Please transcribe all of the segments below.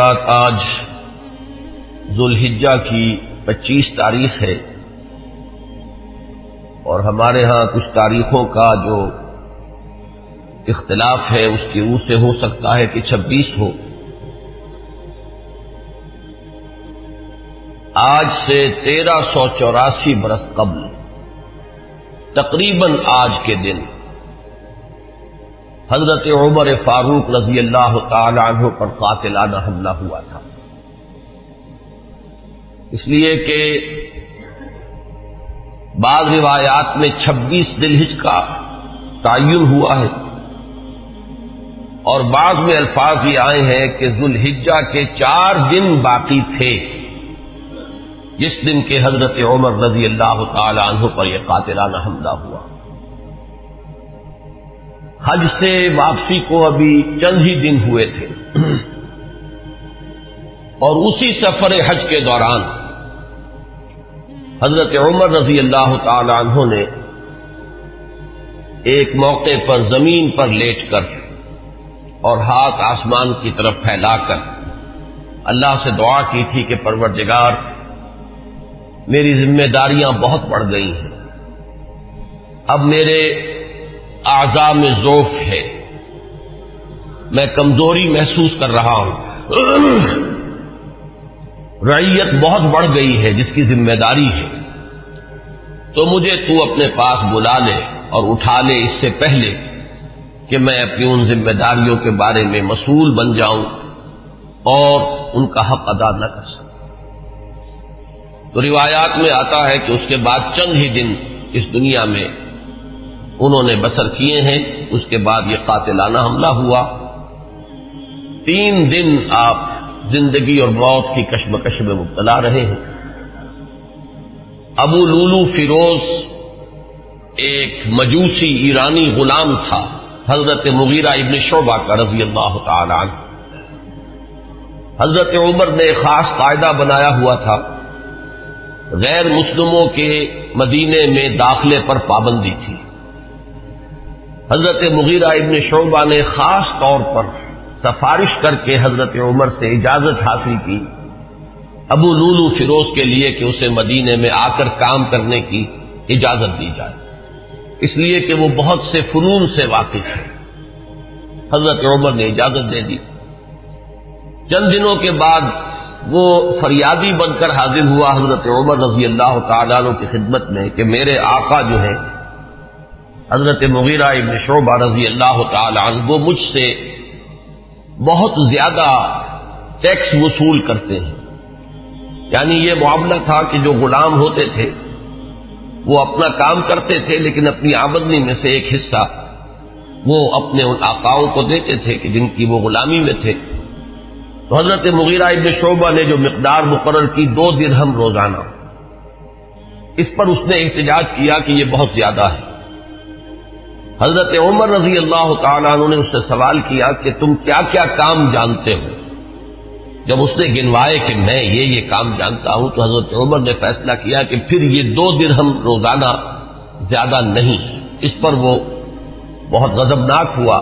آج ذوالحجہ کی 25 تاریخ ہے اور ہمارے ہاں کچھ تاریخوں کا جو اختلاف ہے اس کی روح سے ہو سکتا ہے کہ 26 ہو۔ آج سے 1384 برس قبل تقریباً آج کے دن حضرت عمر فاروق رضی اللہ تعالی عنہ پر قاتلانہ حملہ ہوا تھا، اس لیے کہ بعض روایات میں 26 ذی الحجہ کا تعین ہوا ہے اور بعض میں الفاظ یہ آئے ہیں کہ ذوالحجہ کے 4 دن باقی تھے جس دن کے حضرت عمر رضی اللہ تعالی عنہ پر یہ قاتلانہ حملہ ہوا۔ حج سے واپسی کو ابھی چند ہی دن ہوئے تھے اور اسی سفر حج کے دوران حضرت عمر رضی اللہ تعالی عنہ نے ایک موقع پر زمین پر لیٹ کر اور ہاتھ آسمان کی طرف پھیلا کر اللہ سے دعا کی تھی کہ پروردگار میری ذمہ داریاں بہت بڑھ گئی ہیں، اب میرے اعضاء میں ضعف ہے، میں کمزوری محسوس کر رہا ہوں، رعیت بہت بڑھ گئی ہے جس کی ذمہ داری ہے، تو مجھے تو اپنے پاس بلا لے اور اٹھا لے اس سے پہلے کہ میں اپنی ان ذمہ داریوں کے بارے میں مسئول بن جاؤں اور ان کا حق ادا نہ کر سکوں۔ تو روایات میں آتا ہے کہ اس کے بعد چند ہی دن اس دنیا میں انہوں نے بسر کیے ہیں، اس کے بعد یہ قاتلانہ حملہ ہوا۔ 3 دن آپ زندگی اور موت کی کشمکش میں مبتلا رہے ہیں۔ ابو لولو فیروز ایک مجوسی ایرانی غلام تھا حضرت مغیرہ ابن شعبہ کا رضی اللہ تعالی عنہ۔ حضرت عمر نے ایک خاص قاعدہ بنایا ہوا تھا، غیر مسلموں کے مدینے میں داخلے پر پابندی تھی۔ حضرت مغیرہ ابن شعبہ نے خاص طور پر سفارش کر کے حضرت عمر سے اجازت حاصل کی ابو لولو فیروز کے لیے کہ اسے مدینے میں آ کر کام کرنے کی اجازت دی جائے، اس لیے کہ وہ بہت سے فنون سے واقف ہے۔ حضرت عمر نے اجازت دے دی۔ چند دنوں کے بعد وہ فریادی بن کر حاضر ہوا حضرت عمر رضی اللہ تعالیٰ عنہ کی خدمت میں کہ میرے آقا جو ہیں حضرت مغیرہ ابن شعبہ رضی اللہ تعالی عنہ وہ مجھ سے بہت زیادہ ٹیکس وصول کرتے ہیں۔ یعنی یہ معاملہ تھا کہ جو غلام ہوتے تھے وہ اپنا کام کرتے تھے لیکن اپنی آمدنی میں سے ایک حصہ وہ اپنے ان آقاؤں کو دیتے تھے کہ جن کی وہ غلامی میں تھے۔ تو حضرت مغیرہ ابن شعبہ نے جو مقدار مقرر کی 2 درہم روزانہ، اس پر اس نے احتجاج کیا کہ یہ بہت زیادہ ہے۔ حضرت عمر رضی اللہ تعالیٰ عنہ نے اس سے سوال کیا کہ تم کیا کیا کام جانتے ہو؟ جب اس نے گنوائے کہ میں یہ کام جانتا ہوں تو حضرت عمر نے فیصلہ کیا کہ پھر یہ 2 درہم روزانہ زیادہ نہیں۔ اس پر وہ بہت غضبناک ہوا۔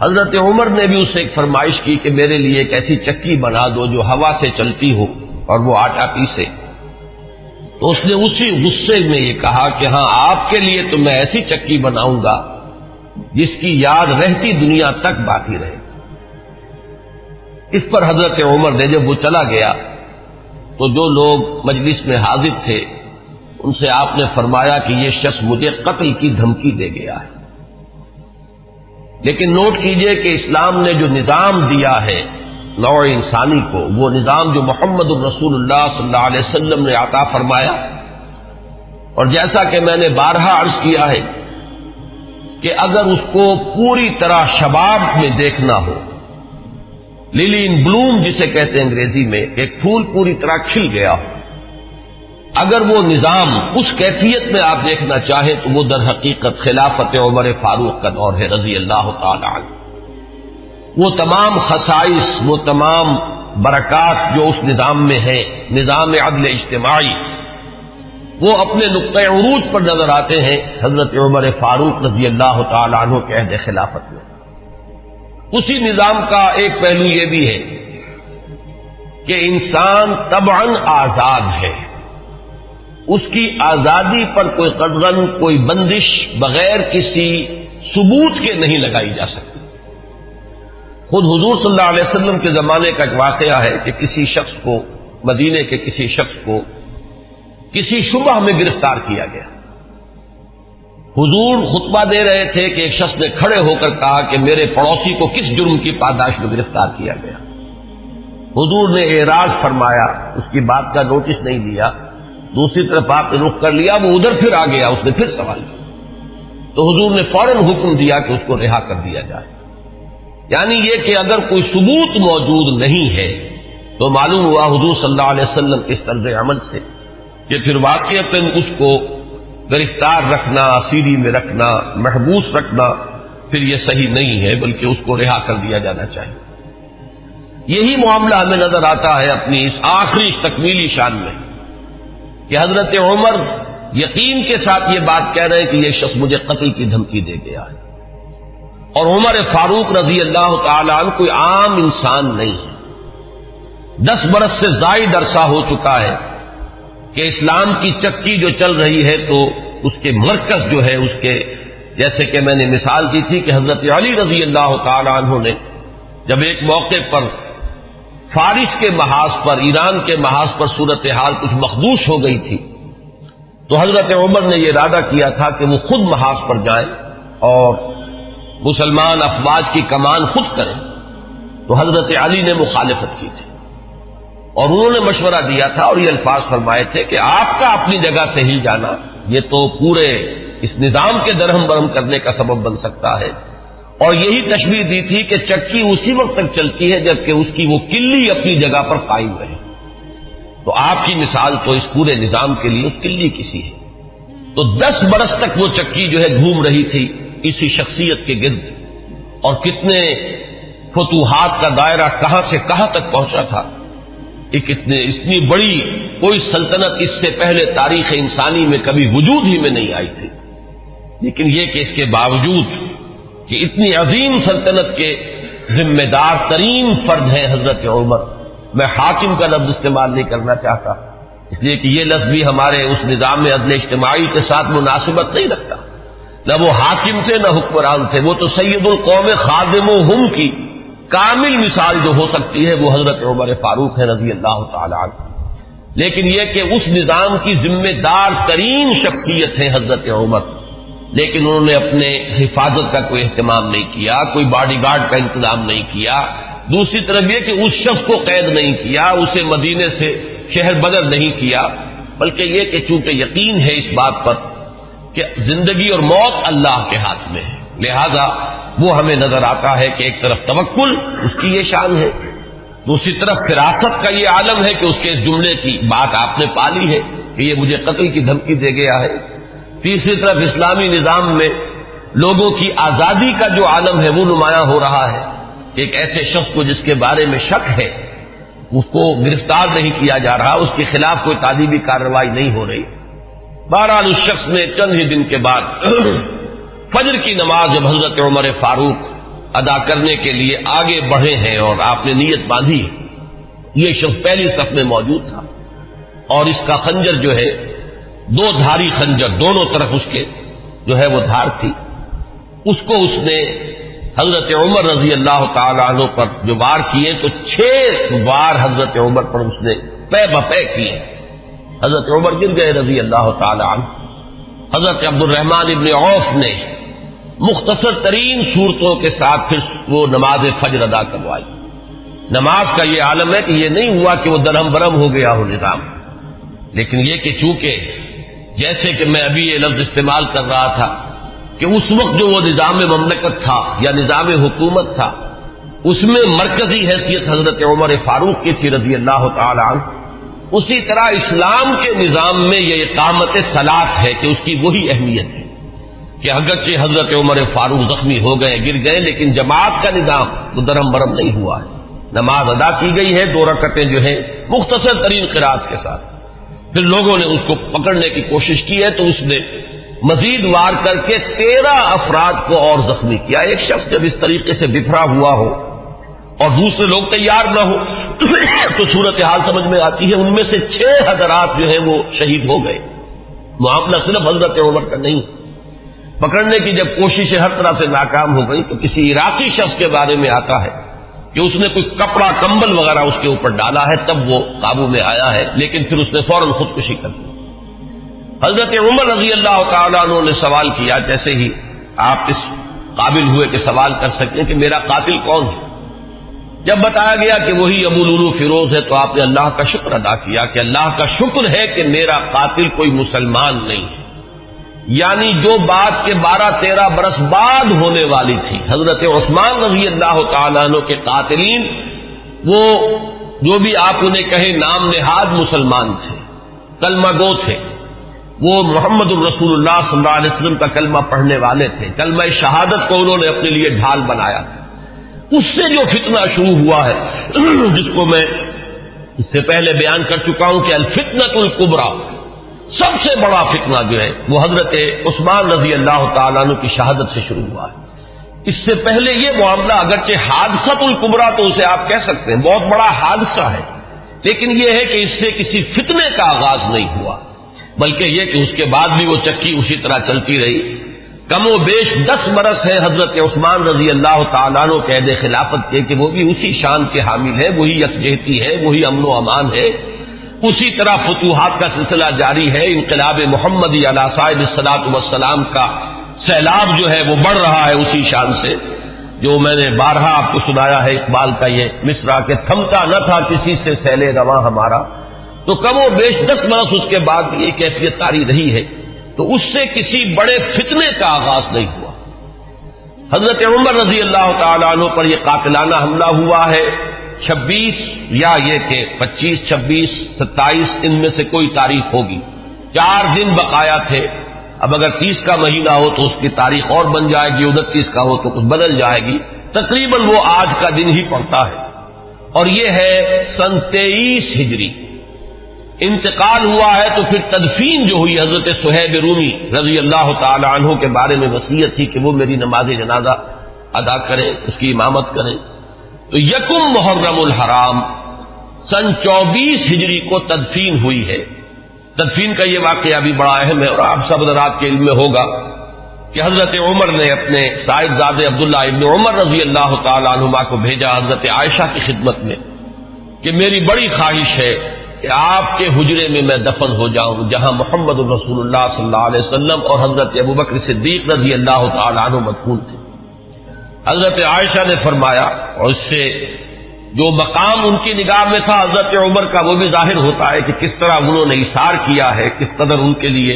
حضرت عمر نے بھی اس سے ایک فرمائش کی کہ میرے لیے ایک ایسی چکی بنا دو جو ہوا سے چلتی ہو اور وہ آٹا پیسے۔ تو اس نے اسی غصے میں یہ کہا کہ ہاں آپ کے لیے تو میں ایسی چکی بناؤں گا جس کی یاد رہتی دنیا تک باقی رہے۔ اس پر حضرت عمر نے جب وہ چلا گیا تو جو لوگ مجلس میں حاضر تھے ان سے آپ نے فرمایا کہ یہ شخص مجھے قتل کی دھمکی دے گیا ہے۔ لیکن نوٹ کیجئے کہ اسلام نے جو نظام دیا ہے نوع انسانی کو، وہ نظام جو محمد الرسول اللہ صلی اللہ علیہ وسلم نے عطا فرمایا، اور جیسا کہ میں نے بارہا عرض کیا ہے کہ اگر اس کو پوری طرح شباب میں دیکھنا ہو، للی ان بلوم جسے کہتے ہیں انگریزی میں، ایک پھول پوری طرح کھل گیا ہو، اگر وہ نظام اس کیفیت میں آپ دیکھنا چاہیں تو وہ در حقیقت خلافت عمر فاروق کا دور ہے رضی اللہ تعالی عنہ۔ وہ تمام خصائص، وہ تمام برکات جو اس نظام میں ہیں، نظام عدل اجتماعی، وہ اپنے نقطۂ عروج پر نظر آتے ہیں حضرت عمر فاروق رضی اللہ تعالی عنہ کے عہد خلافت میں۔ اسی نظام کا ایک پہلو یہ بھی ہے کہ انسان طبعاً آزاد ہے، اس کی آزادی پر کوئی قدغن، کوئی بندش بغیر کسی ثبوت کے نہیں لگائی جا سکتی۔ خود حضور صلی اللہ علیہ وسلم کے زمانے کا ایک واقعہ ہے کہ کسی شخص کو، مدینے کے کسی شخص کو کسی شبہ میں گرفتار کیا گیا۔ حضور خطبہ دے رہے تھے کہ ایک شخص نے کھڑے ہو کر کہا کہ میرے پڑوسی کو کس جرم کی پاداش میں گرفتار کیا گیا۔ حضور نے اعراض فرمایا، اس کی بات کا نوٹس نہیں لیا، دوسری طرف آپ نے رخ کر لیا، وہ ادھر پھر آ گیا، اس نے پھر سوال کیا تو حضور نے فوراً حکم دیا کہ اس کو رہا کر دیا جائے۔ یعنی یہ کہ اگر کوئی ثبوت موجود نہیں ہے تو معلوم ہوا حضور صلی اللہ علیہ وسلم اس طرز عمل سے کہ پھر واقعتاً اس کو گرفتار رکھنا، اسیری میں رکھنا، محبوس رکھنا پھر یہ صحیح نہیں ہے، بلکہ اس کو رہا کر دیا جانا چاہیے۔ یہی معاملہ ہمیں نظر آتا ہے اپنی اس آخری تکمیلی شان میں کہ حضرت عمر یقین کے ساتھ یہ بات کہہ رہے ہیں کہ یہ شخص مجھے قتل کی دھمکی دے گیا ہے، اور عمر فاروق رضی اللہ تعالی عنہ کوئی عام انسان نہیں ہے۔ 10 برس سے زائد عرصہ ہو چکا ہے کہ اسلام کی چکی جو چل رہی ہے تو اس کے مرکز جو ہے، اس کے جیسے کہ میں نے مثال دی تھی کہ حضرت علی رضی اللہ تعالی عنہ نے جب ایک موقع پر فارس کے محاذ پر، ایران کے محاذ پر صورتحال کچھ مخدوش ہو گئی تھی تو حضرت عمر نے یہ ارادہ کیا تھا کہ وہ خود محاذ پر جائیں اور مسلمان افواج کی کمان خود کریں، تو حضرت علی نے مخالفت کی تھی اور انہوں نے مشورہ دیا تھا اور یہ الفاظ فرمائے تھے کہ آپ کا اپنی جگہ سے ہی جانا یہ تو پورے اس نظام کے درہم برہم کرنے کا سبب بن سکتا ہے، اور یہی تشبیہ دی تھی کہ چکی اسی وقت تک چلتی ہے جبکہ اس کی وہ کلی اپنی جگہ پر قائم رہے۔ تو آپ کی مثال تو اس پورے نظام کے لیے اس کلی کسی ہے۔ تو 10 برس تک وہ چکی جو ہے گھوم رہی تھی اسی شخصیت کے گرد، اور کتنے فتوحات کا دائرہ کہاں سے کہاں تک پہنچا تھا۔ اتنی بڑی کوئی سلطنت اس سے پہلے تاریخ انسانی میں کبھی وجود ہی میں نہیں آئی تھی، لیکن یہ کہ اس کے باوجود کہ اتنی عظیم سلطنت کے ذمہ دار ترین فرد ہیں حضرت عمر، میں حاکم کا لفظ استعمال نہیں کرنا چاہتا اس لیے کہ یہ لفظ بھی ہمارے اس نظام عدل اجتماعی کے ساتھ مناسبت نہیں رکھتا، نہ وہ حاکم تھے نہ حکمران تھے، وہ تو سید القوم خادمہم کی کامل مثال جو ہو سکتی ہے وہ حضرت عمر فاروق ہے رضی اللہ تعالی عنہ۔ لیکن یہ کہ اس نظام کی ذمہ دار ترین شخصیت ہے حضرت عمر، لیکن انہوں نے اپنے حفاظت کا کوئی اہتمام نہیں کیا، کوئی باڈی گارڈ کا انتظام نہیں کیا، دوسری طرف یہ کہ اس شخص کو قید نہیں کیا، اسے مدینے سے شہر بدر نہیں کیا، بلکہ یہ کہ چونکہ یقین ہے اس بات پر کہ زندگی اور موت اللہ کے ہاتھ میں ہے، لہذا وہ ہمیں نظر آتا ہے کہ ایک طرف توکل اس کی یہ شان ہے، دوسری طرف فراست کا یہ عالم ہے کہ اس کے اس جملے کی بات آپ نے پالی ہے کہ یہ مجھے قتل کی دھمکی دے گیا ہے، تیسری طرف اسلامی نظام میں لوگوں کی آزادی کا جو عالم ہے وہ نمایاں ہو رہا ہے کہ ایک ایسے شخص کو جس کے بارے میں شک ہے اس کو گرفتار نہیں کیا جا رہا، اس کے خلاف کوئی تعذیبی کارروائی نہیں ہو رہی۔ بہرحال اس شخص نے چند ہی دن کے بعد فجر کی نماز جب حضرت عمر فاروق ادا کرنے کے لیے آگے بڑھے ہیں اور آپ نے نیت باندھی، یہ شخص پہلی صف میں موجود تھا اور اس کا خنجر جو ہے 2 دھاری خنجر، دونوں طرف اس کے جو ہے وہ دھار تھی، اس کو اس نے حضرت عمر رضی اللہ تعالی عنہ پر جو وار کیے تو 6 وار حضرت عمر پر اس نے پے بپے کیے، حضرت عمر گر گئے رضی اللہ تعالی عنہ۔ حضرت عبد الرحمن ابن عوف نے مختصر ترین صورتوں کے ساتھ پھر وہ نماز فجر ادا کروائی۔ نماز کا یہ عالم ہے کہ یہ نہیں ہوا کہ وہ درہم برہم ہو گیا ہو نظام، لیکن یہ کہ چونکہ جیسے کہ میں ابھی یہ لفظ استعمال کر رہا تھا کہ اس وقت جو وہ نظام مملکت تھا یا نظام حکومت تھا اس میں مرکزی حیثیت حضرت عمر فاروق کی تھی رضی اللہ تعالی عنہ، اسی طرح اسلام کے نظام میں یہ اقامت صلاۃ ہے کہ اس کی وہی اہمیت ہے کہ اگرچہ حضرت عمر فاروق زخمی ہو گئے، گر گئے، لیکن جماعت کا نظام وہ درہم برہم نہیں ہوا ہے، نماز ادا کی گئی ہے 2 رکعتیں جو ہیں مختصر ترین قرات کے ساتھ۔ پھر لوگوں نے اس کو پکڑنے کی کوشش کی ہے تو اس نے مزید وار کر کے 13 افراد کو اور زخمی کیا۔ ایک شخص جب اس طریقے سے بکھرا ہوا ہو اور دوسرے لوگ تیار نہ ہو تو صورتحال سمجھ میں آتی ہے. ان میں سے 6 حضرات جو ہیں وہ شہید ہو گئے. معاملہ صرف حضرت عمر کا نہیں. پکڑنے کی جب کوششیں ہر طرح سے ناکام ہو گئی تو کسی عراقی شخص کے بارے میں آتا ہے کہ اس نے کوئی کپڑا کمبل وغیرہ اس کے اوپر ڈالا ہے، تب وہ قابو میں آیا ہے، لیکن پھر اس نے فوراً خودکشی کر دی. حضرت عمر رضی اللہ تعالیٰ عنہ نے سوال کیا، جیسے ہی آپ اس قابل ہوئے کہ سوال کر سکیں کہ میرا قاتل کون ہے. جب بتایا گیا کہ وہی ابو لولو فیروز ہے تو آپ نے اللہ کا شکر ادا کیا کہ اللہ کا شکر ہے کہ میرا قاتل کوئی مسلمان نہیں ہے. یعنی جو بات کے 12-13 برس بعد ہونے والی تھی، حضرت عثمان رضی اللہ تعالیٰ عنہ کے قاتلین وہ جو بھی آپ انہیں کہیں نام نہاد مسلمان تھے، کلمہ گو تھے، وہ محمد الرسول اللہ صلی اللہ علیہ وسلم کا کلمہ پڑھنے والے تھے، کلمہ شہادت کو انہوں نے اپنے لیے ڈھال بنایا. اس سے جو فتنہ شروع ہوا ہے، جس کو میں اس سے پہلے بیان کر چکا ہوں کہ الفتنۃ الکبریٰ، سب سے بڑا فتنہ جو ہے وہ حضرت عثمان رضی اللہ تعالیٰ عنہ کی شہادت سے شروع ہوا ہے. اس سے پہلے یہ معاملہ اگرچہ حادثۃ الکبریٰ تو اسے آپ کہہ سکتے ہیں، بہت بڑا حادثہ ہے، لیکن یہ ہے کہ اس سے کسی فتنے کا آغاز نہیں ہوا، بلکہ یہ کہ اس کے بعد بھی وہ چکی اسی طرح چلتی رہی. کم و بیش 10 برس ہے حضرت عثمان رضی اللہ تعالیٰ عنہ قید خلافت کے کہ وہ بھی اسی شان کے حامل ہے، وہی یکجہتی ہے، وہی امن و امان ہے. اسی طرح فتوحات کا سلسلہ جاری ہے. انقلاب محمدی علی صاحب الصلاۃ والسلام کا سیلاب جو ہے وہ بڑھ رہا ہے اسی شان سے، جو میں نے بارہا آپ کو سنایا ہے اقبال کا یہ مصرع کہ تھمتا نہ تھا کسی سے سیل رواں ہمارا. تو کم و بیش 10 برس اس کے بعد یہ کیفیت طاری رہی ہے، تو اس سے کسی بڑے فتنے کا آغاز نہیں ہوا. حضرت عمر رضی اللہ تعالیٰ عنہ پر یہ قاتلانہ حملہ ہوا ہے 26 یا یہ کہ 25، 26، 27 ان میں سے کوئی تاریخ ہوگی. 4 دن بقایا تھے. اب اگر 30 کا مہینہ ہو تو اس کی تاریخ اور بن جائے گی، 29 کا ہو تو کچھ بدل جائے گی. تقریباً وہ آج کا دن ہی پڑتا ہے، اور یہ ہے سن 23 ہجری. انتقال ہوا ہے تو پھر تدفین جو ہوئی، حضرت صہیب رومی رضی اللہ تعالی عنہ کے بارے میں وصیت تھی کہ وہ میری نماز جنازہ ادا کریں، اس کی امامت کریں. تو یکم محرم الحرام سن 24 ہجری کو تدفین ہوئی ہے. تدفین کا یہ واقعہ بھی بڑا اہم ہے، اور آپ سب حضرات کے علم میں ہوگا کہ حضرت عمر نے اپنے صاحبزادے عبداللہ ابن عمر رضی اللہ تعالی عنہما کو بھیجا حضرت عائشہ کی خدمت میں کہ میری بڑی خواہش ہے کہ آپ کے حجرے میں میں دفن ہو جاؤں جہاں محمد الرسول اللہ صلی اللہ علیہ وسلم اور حضرت ابوبکر صدیق رضی اللہ تعالی عنہ مدفون تھے. حضرت عائشہ نے فرمایا، اور اس سے جو مقام ان کی نگاہ میں تھا حضرت عمر کا وہ بھی ظاہر ہوتا ہے کہ کس طرح انہوں نے اثار کیا ہے، کس قدر ان کے لیے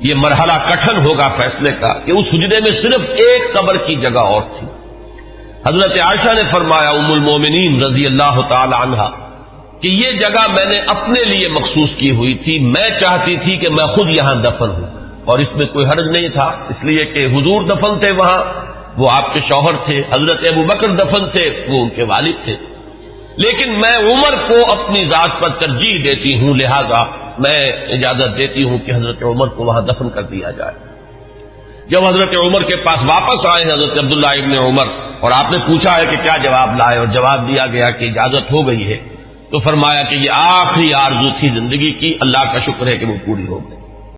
یہ مرحلہ کٹھن ہوگا فیصلے کا کہ اس حجرے میں صرف ایک قبر کی جگہ اور تھی. حضرت عائشہ نے فرمایا ام المومنین رضی اللہ تعالی عنہا کہ یہ جگہ میں نے اپنے لیے مخصوص کی ہوئی تھی، میں چاہتی تھی کہ میں خود یہاں دفن ہوں، اور اس میں کوئی حرج نہیں تھا، اس لیے کہ حضور دفن تھے وہاں، وہ آپ کے شوہر تھے. حضرت ابوبکر دفن تھے، وہ ان کے والد تھے. لیکن میں عمر کو اپنی ذات پر ترجیح دیتی ہوں، لہذا میں اجازت دیتی ہوں کہ حضرت عمر کو وہاں دفن کر دیا جائے. جب حضرت عمر کے پاس واپس آئے ہیں حضرت عبداللہ ابن عمر، اور آپ نے پوچھا ہے کہ کیا جواب لائے، اور جواب دیا گیا کہ اجازت ہو گئی ہے، تو فرمایا کہ یہ آخری آرزو تھی زندگی کی، اللہ کا شکر ہے کہ وہ پوری ہو گئی.